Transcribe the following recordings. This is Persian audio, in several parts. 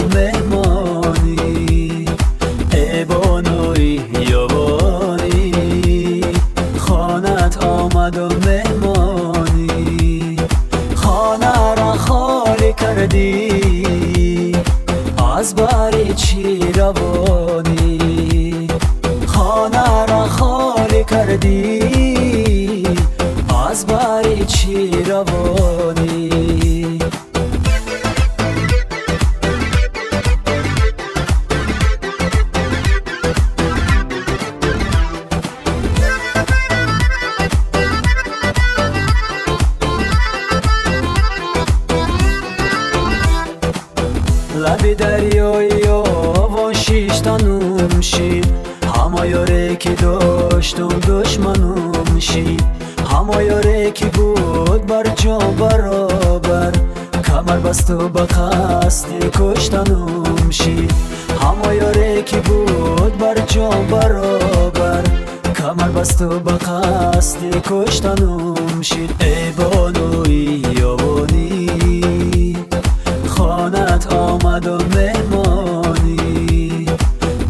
مهمانی ای بانوی یابانی خانت آمد و مهمانی خانه را خالی کردی از باری چی روانی خانه را خالی کردی از باری چی روانی لبی دریایی و شیشتنم شی همه یاره که داشتم دشمنم شی همه یاره که بود بر جان برابر کمر بست و به قصد کشتنم شی همه یاره که بود بر جان برابر کمر بست و به قصد کشتنم شی ای بانوی یابانی خانت آمد و مهمانی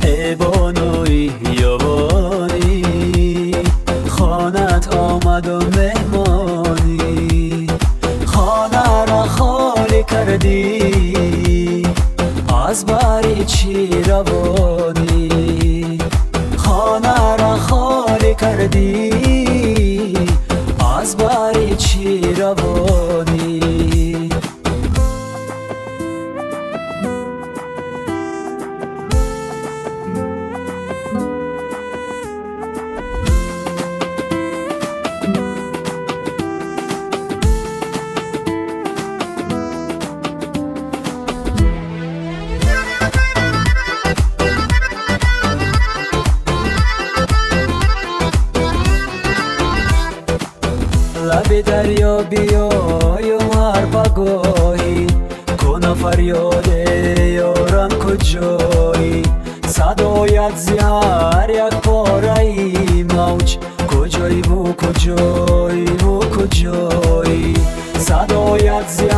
ای بانوی یابانی خانت آمد و مهمانی خانه را خالی کردی از باری چی روانی خانه را خالی کردی از باری چی روانی لب دریا بیایم هر بگاهی کنه فریاد یارم کجایی صدایت زهر یک پاره موج کجایی و کجایی و کجایی صدایت زهر